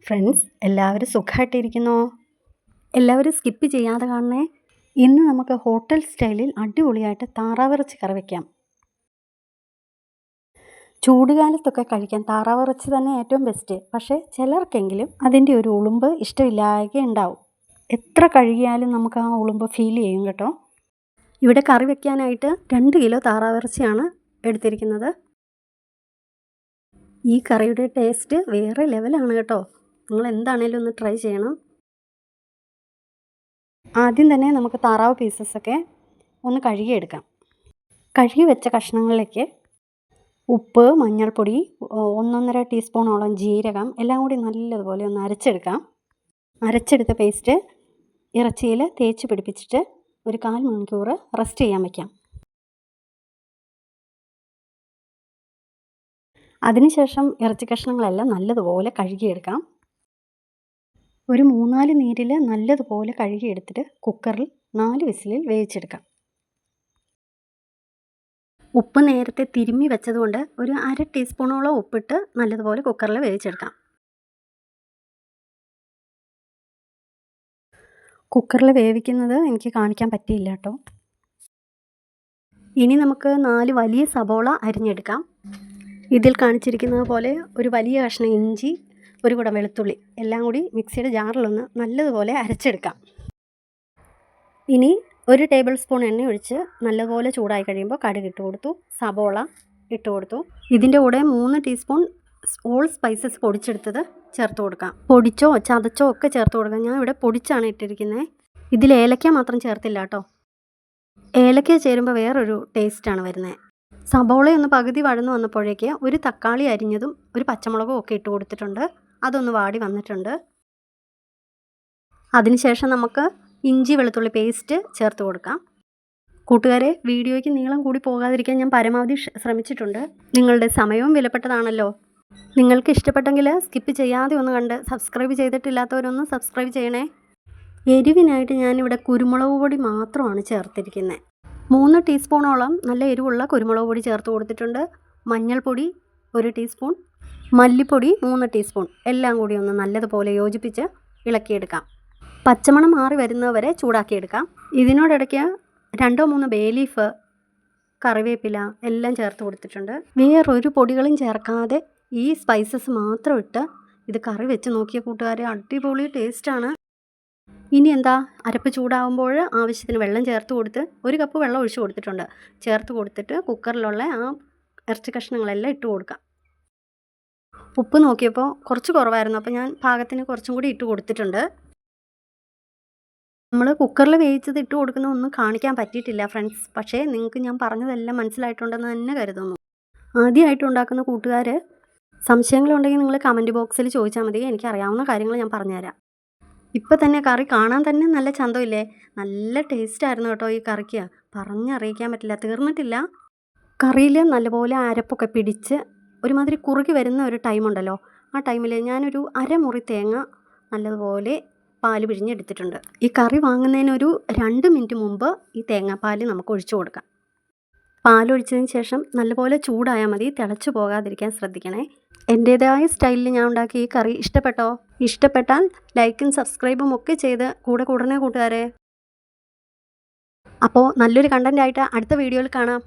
Friends, എല്ലാവരും സുഖമായിട്ടിരിക്കുന്നോ? എല്ലാവരും സ്കിപ്പ് ചെയ്യാതെ കാണണേ. ഇന്ന് നമുക്ക് ഹോട്ടൽ സ്റ്റൈലിൽ അടിപൊളിയായിട്ട് താറാവിറച്ചി കറി വയ്ക്കാം. ചൂടുകാലത്തൊക്കെ കഴിക്കാൻ താറാവിറച്ചി തന്നെ ഏറ്റവും ബെസ്റ്റ്. പക്ഷേ ചിലർക്കെങ്കിലും അതിൻ്റെ ഒരു ഉളുമ്പ് ഇഷ്ടമില്ലാതെ ഉണ്ടാവും. എത്ര കഴുകിയാലും നമുക്ക് ആ ഉളുമ്പ് ഫീൽ ചെയ്യും കേട്ടോ. ഇവിടെ കറി വയ്ക്കാനായിട്ട് 2 കിലോ താറാവിറച്ചിയാണ് എടുത്തിരിക്കുന്നത്. ഈ കറിയുടെ ടേസ്റ്റ് വേറെ ലെവലാണ് കേട്ടോ. നിങ്ങൾ എന്താണേലും ഒന്ന് ട്രൈ ചെയ്യണം. ആദ്യം തന്നെ നമുക്ക് താറാവ് പീസസൊക്കെ ഒന്ന് കഴുകിയെടുക്കാം. കഴുകി വെച്ച കഷ്ണങ്ങളിലേക്ക് ഉപ്പ്, മഞ്ഞൾപ്പൊടി, 1.5 ടീസ്പൂണോളം ജീരകം എല്ലാം കൂടി നല്ലതുപോലെ ഒന്ന് അരച്ചെടുക്കാം. അരച്ചെടുത്ത പേസ്റ്റ് ഇറച്ചിയിൽ തേച്ച് പിടിപ്പിച്ചിട്ട് ഒരു 1/4 മണിക്കൂർ റെസ്റ്റ് ചെയ്യാൻ വയ്ക്കാം. അതിനുശേഷം ഇറച്ചി കഷ്ണങ്ങളെല്ലാം നല്ലതുപോലെ കഴുകിയെടുക്കാം. ഒരു 3-4 നീരിൽ നല്ലതുപോലെ കഴുകിയെടുത്തിട്ട് കുക്കറിൽ 4 വിസിലിൽ വേവിച്ചെടുക്കാം. ഉപ്പ് നേരത്തെ തിരുമ്മി വെച്ചതുകൊണ്ട് ഒരു 1/2 ടീസ്പൂണോളം ഉപ്പിട്ട് നല്ലതുപോലെ കുക്കറിൽ വേവിച്ചെടുക്കാം. കുക്കറിൽ വേവിക്കുന്നത് എനിക്ക് കാണിക്കാൻ പറ്റിയില്ല കേട്ടോ. ഇനി നമുക്ക് 4 വലിയ സബോള അരിഞ്ഞെടുക്കാം. ഇതിൽ കാണിച്ചിരിക്കുന്നത് പോലെ ഒരു വലിയ കഷ്ണം ഇഞ്ചി, ഒരു കുടം വെളുത്തുള്ളി എല്ലാം കൂടി മിക്സിയുടെ ജാറിലൊന്ന് നല്ലതുപോലെ അരച്ചെടുക്കാം. ഇനി 1 ടേബിൾ സ്പൂൺ എണ്ണ ഒഴിച്ച് നല്ലതുപോലെ ചൂടായി കഴിയുമ്പോൾ കടുക് ഇട്ട് കൊടുത്തു, സബോള ഇട്ട് കൊടുത്തു. ഇതിൻ്റെ കൂടെ 3 ടീസ്പൂൺ ഓൾ സ്പൈസസ് പൊടിച്ചെടുത്തത് ചേർത്ത് കൊടുക്കാം. പൊടിച്ചോ ചതച്ചോ ഒക്കെ ചേർത്ത് കൊടുക്കാം. ഞാൻ ഇവിടെ പൊടിച്ചാണ് ഇട്ടിരിക്കുന്നത്. ഇതിൽ ഏലക്ക മാത്രം ചേർത്തില്ല കേട്ടോ. ഏലക്ക ചേരുമ്പോൾ വേറൊരു ടേസ്റ്റാണ് വരുന്നത്. സബോളയൊന്ന് പകുതി വഴന്നു വന്നപ്പോഴേക്ക് ഒരു തക്കാളി അരിഞ്ഞതും ഒരു പച്ചമുളകും ഒക്കെ ഇട്ട് കൊടുത്തിട്ടുണ്ട്. അതൊന്ന് വാടി വന്നിട്ടുണ്ട്. അതിനുശേഷം നമുക്ക് ഇഞ്ചി വെളുത്തുള്ളി പേസ്റ്റ് ചേർത്ത് കൊടുക്കാം. കൂട്ടുകാരെ, വീഡിയോയ്ക്ക് നീളം കൂടി പോകാതിരിക്കാൻ ഞാൻ പരമാവധി ശ്രമിച്ചിട്ടുണ്ട്. നിങ്ങളുടെ സമയവും വിലപ്പെട്ടതാണല്ലോ. നിങ്ങൾക്ക് ഇഷ്ടപ്പെട്ടെങ്കിൽ സ്കിപ്പ് ചെയ്യാതെ ഒന്ന് കണ്ട് സബ്സ്ക്രൈബ് ചെയ്തിട്ടില്ലാത്തവരൊന്ന് സബ്സ്ക്രൈബ് ചെയ്യണേ. എരിവിനായിട്ട് ഞാനിവിടെ കുരുമുളക് പൊടി മാത്രമാണ് ചേർത്തിരിക്കുന്നത്. 3 ടീസ്പൂണോളം നല്ല എരിവുള്ള കുരുമുളക് പൊടി ചേർത്ത് കൊടുത്തിട്ടുണ്ട്. മഞ്ഞൾപ്പൊടി 1 ടീസ്പൂൺ, മല്ലിപ്പൊടി 3 ടീസ്പൂൺ എല്ലാം കൂടി ഒന്ന് നല്ലതുപോലെ യോജിപ്പിച്ച് ഇളക്കിയെടുക്കാം. പച്ചമണം മാറി വരുന്നവരെ ചൂടാക്കിയെടുക്കാം. ഇതിനോടിടയ്ക്ക് 2-3 ബേ ലീഫ്, കറിവേപ്പില എല്ലാം ചേർത്ത് കൊടുത്തിട്ടുണ്ട്. വേറൊരു പൊടികളും ചേർക്കാതെ ഈ സ്പൈസസ് മാത്രം ഇട്ട് ഇത് കറി വെച്ച് നോക്കിയ കൂട്ടുകാരെ, അടിപൊളി ടേസ്റ്റാണ്. ഇനി എന്താ, അരപ്പ് ചൂടാകുമ്പോൾ ആവശ്യത്തിന് വെള്ളം ചേർത്ത് കൊടുത്ത് 1 കപ്പ് വെള്ളം ഒഴിച്ച് കൊടുത്തിട്ടുണ്ട്. ചേർത്ത് കൊടുത്തിട്ട് കുക്കറിലുള്ള ആ ഇറച്ചി കഷ്ണങ്ങളെല്ലാം ഇട്ട് കൊടുക്കാം. ഉപ്പ് നോക്കിയപ്പോൾ കുറച്ച് കുറവായിരുന്നു. അപ്പോൾ ഞാൻ പാകത്തിന് കുറച്ചും കൂടി ഇട്ട് കൊടുത്തിട്ടുണ്ട്. നമ്മൾ കുക്കറിൽ വേവിച്ചത് ഇട്ട് കൊടുക്കുന്ന ഒന്നും കാണിക്കാൻ പറ്റിയിട്ടില്ല ഫ്രണ്ട്സ്. പക്ഷേ നിങ്ങൾക്ക് ഞാൻ പറഞ്ഞതെല്ലാം മനസ്സിലായിട്ടുണ്ടെന്ന് തന്നെ കരുതുന്നു. ആദ്യമായിട്ട് ഉണ്ടാക്കുന്ന കൂട്ടുകാർ സംശയങ്ങളുണ്ടെങ്കിൽ നിങ്ങൾ കമൻറ്റ് ബോക്സിൽ ചോദിച്ചാൽ മതി. എനിക്കറിയാവുന്ന കാര്യങ്ങൾ ഞാൻ പറഞ്ഞുതരാം. ഇപ്പം തന്നെ കറി കാണാൻ തന്നെ നല്ല ചന്തമില്ലേ. നല്ല ടേസ്റ്റായിരുന്നു കേട്ടോ ഈ കറിക്ക്. പറഞ്ഞറിയിക്കാൻ പറ്റില്ല, തീർന്നിട്ടില്ല. കറിയിൽ നല്ലപോലെ അരപ്പൊക്കെ പിടിച്ച് ഒരുമാതിരി കുറുകി വരുന്ന ഒരു ടൈമുണ്ടല്ലോ, ആ ടൈമിൽ ഞാനൊരു 1/2 മുറി തേങ്ങ നല്ലതുപോലെ പാല് പിഴിഞ്ഞെടുത്തിട്ടുണ്ട്. ഈ കറി വാങ്ങുന്നതിനൊരു 2 മിനിറ്റ് മുമ്പ് ഈ തേങ്ങാപ്പാൽ നമുക്ക് ഒഴിച്ചു കൊടുക്കാം. പാലൊഴിച്ചതിന് ശേഷം നല്ലപോലെ ചൂടായാൽ മതി, തിളച്ചു പോകാതിരിക്കാൻ ശ്രദ്ധിക്കണേ. എൻ്റേതായ സ്റ്റൈലിൽ ഞാൻ ഉണ്ടാക്കിയ ഈ കറി ഇഷ്ടപ്പെട്ടോ? ഇഷ്ടപ്പെട്ടാൽ ലൈക്കും സബ്സ്ക്രൈബും ഒക്കെ ചെയ്ത് കൂടണേ കൂട്ടുകാരെ. അപ്പോൾ നല്ലൊരു കണ്ടൻ്റായിട്ട് അടുത്ത വീഡിയോയിൽ കാണാം.